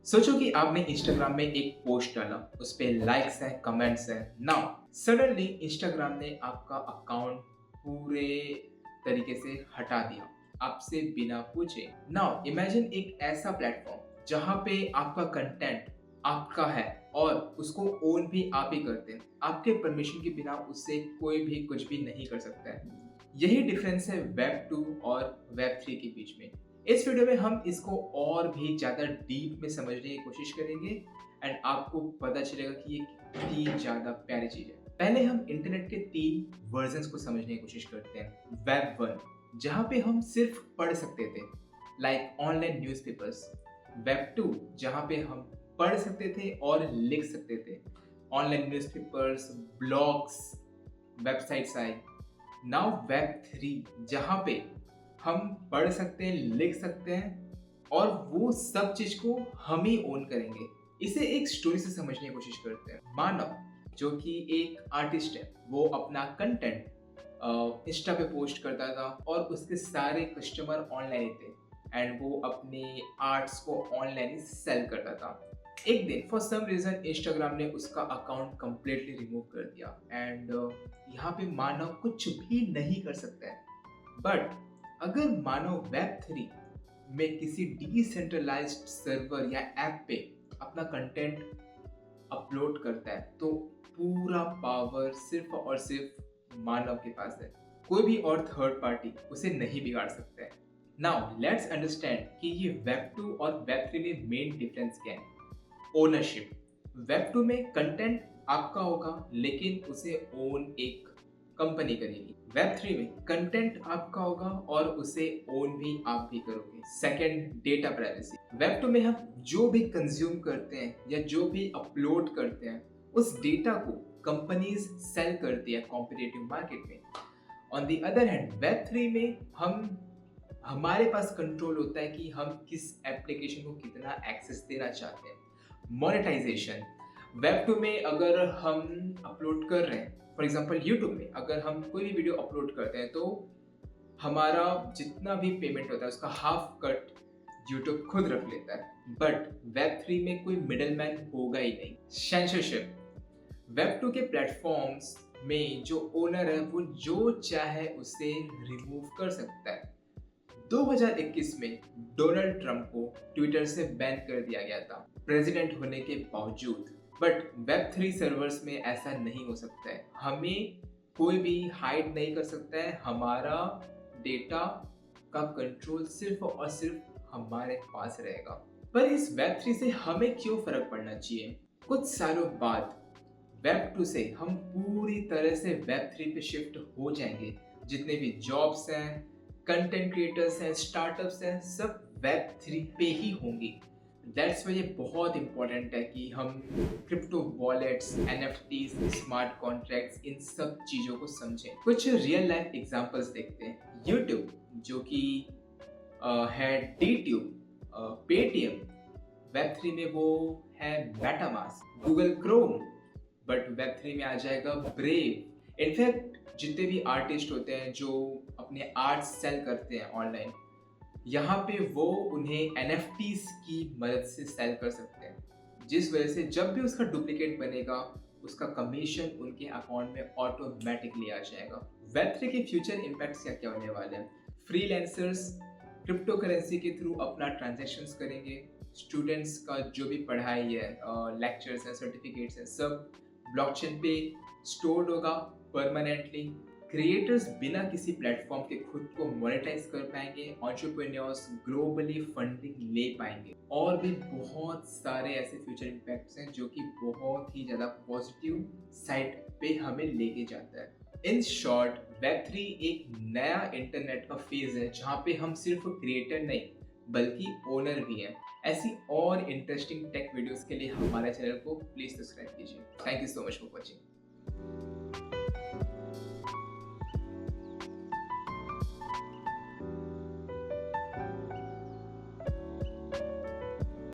सोचो कि आपने इंस्टाग्राम में एक पोस्ट डाला, उस पे लाइक्स हैं, कमेंट्स हैं। नाउ सडनली इंस्टाग्राम ने आपका अकाउंट पूरे तरीके से हटा दिया, आपसे बिना पूछे। नाउ इमेजिन एक ऐसा प्लेटफॉर्म जहां पे आपका कंटेंट आपका है और उसको ओन भी आप ही करते हैं। आपके परमिशन के बिना उससे कोई भी कुछ भी नहीं कर सकता है। यही डिफरेंस है वेब 2 और वेब 3 के बीच में। इस वीडियो में हम इसको और भी ज़्यादा डीप में समझने की कोशिश करेंगे एंड आपको पता चलेगा कि ये कितनी ज़्यादा प्यारी चीज़ है। पहले हम इंटरनेट के 3 वर्जन्स को समझने की कोशिश करते हैं। वेब 1 जहाँ पे हम सिर्फ पढ़ सकते थे, लाइक ऑनलाइन न्यूज़पेपर्स। वेब 2 जहाँ पे हम पढ़ सकते थे और लिख सकते थे, ऑनलाइन न्यूज़पेपर्स, ब्लॉग्स, वेबसाइट्स आए। नाउ वेब 3 जहाँ पे हम पढ़ सकते हैं, लिख सकते हैं और वो सब चीज को हम ही ओन करेंगे। इसे एक स्टोरी से समझने की कोशिश करते हैं। मानव जो कि एक आर्टिस्ट है, वो अपना कंटेंट इंस्टा पे पोस्ट करता था और उसके सारे कस्टमर ऑनलाइन ही थे एंड वो अपने आर्ट्स को ऑनलाइन ही सेल करता था। एक दिन फॉर सम रीजन इंस्टाग्राम ने उसका अकाउंट कंप्लीटली रिमूव कर दिया एंड यहाँ पे मानव कुछ भी नहीं कर सकता है। बट अगर मानव वेब 3 में किसी डिसेंट्रलाइज्ड सर्वर या ऐप पे अपना कंटेंट अपलोड करता है तो पूरा पावर सिर्फ और सिर्फ मानव के पास है। कोई भी और थर्ड पार्टी उसे नहीं बिगाड़ सकता है। नाउ लेट्स अंडरस्टैंड कि ये वेब 2 और वेब 3 में मेन डिफरेंस क्या है। ओनरशिप। वेब 2 में कंटेंट आपका होगा लेकिन उसे ओन एक कंपनी करेगी। वेब 3 में कंटेंट आपका होगा और उसे ओन भी आप भी करोगे। Second, data privacy. वेब 2 में हम जो भी कंज्यूम करते हैं या जो भी अपलोड करते हैं उस डेटा को कंपनीज सेल करती है कॉम्पिटिटिव मार्केट में। On the other hand web 3 में हम हमारे पास कंट्रोल होता है कि हम किस एप्लीकेशन को कितना एक्सेस देना चाहते हैं। मोनेटाइजेशन। वेब 2 में अगर हम अपलोड कर रहे हैं, फॉर एग्जांपल यूट्यूब में अगर हम कोई भी वीडियो अपलोड करते हैं तो हमारा जितना भी पेमेंट होता है उसका हाफ कट यूट्यूब खुद रख लेता है। बट वेब 3 में कोई मिडल मैन होगा ही नहीं। सेंसरशिप। वेब 2 के प्लेटफॉर्म्स में जो ओनर है वो जो चाहे उसे रिमूव कर सकता है। 2021 में डोनाल्ड ट्रंप को ट्विटर से बैन कर दिया गया था प्रेसिडेंट होने के बावजूद। बट वेब 3 सर्वर्स में ऐसा नहीं हो सकता है। हमें कोई भी हाइड नहीं कर सकता है। हमारा डेटा का कंट्रोल सिर्फ और सिर्फ हमारे पास रहेगा। पर इस वेब 3 से हमें क्यों फर्क पड़ना चाहिए? कुछ सालों बाद वेब 2 से हम पूरी तरह से वेब 3 पे शिफ्ट हो जाएंगे। जितने भी जॉब्स हैं, कंटेंट क्रिएटर्स हैं, स्टार्टअप्स हैं, सब वेब 3 पे ही होंगी। दैट्स वाई ये बहुत इंपॉर्टेंट है कि हम crypto wallets, NFTs, smart contracts, इन सब चीज़ों को समझें। कुछ रियल लाइफ एग्जांपल्स देखते हैं। यूट्यूब जो कि है डीट्यूब, पेटीएम, वेब 3 में वो है MetaMask, Google Chrome, but web 3 में आ जाएगा ब्रेव। इनफैक्ट जितने भी आर्टिस्ट होते हैं जो अपने आर्ट सेल करते हैं ऑनलाइन, यहाँ पे वो उन्हें एनएफटीज की मदद से सेल कर सकते हैं, जिस वजह से जब भी उसका डुप्लीकेट बनेगा उसका कमीशन उनके अकाउंट में ऑटोमेटिकली आ जाएगा। वेब 3 के फ्यूचर इम्पैक्ट्स क्या क्या होने वाले हैं? फ्रीलांसर्स क्रिप्टो करेंसी के थ्रू अपना ट्रांजेक्शंस करेंगे। स्टूडेंट्स का जो भी पढ़ाई है, लेक्चर्स हैं, सर्टिफिकेट्स हैं, सब ब्लॉकचेन पे स्टोर्ड होगा परमानेंटली। क्रिएटर्स बिना किसी प्लेटफॉर्म के खुद को मोनेटाइज कर पाएंगे। एंटरप्रेन्योर्स ग्लोबली फंडिंग ले पाएंगे। और भी बहुत सारे ऐसे फ्यूचर इम्पैक्ट्स हैं जो कि बहुत ही ज़्यादा पॉजिटिव साइड पे हमें लेके जाता है। इन शॉर्ट वेब 3 एक नया इंटरनेट का फेज है जहाँ पे हम सिर्फ क्रिएटर नहीं बल्कि ओनर भी हैं। ऐसी और इंटरेस्टिंग टेक वीडियोस के लिए हमारे चैनल को प्लीज सब्सक्राइब कीजिए। Thank you so much for watching.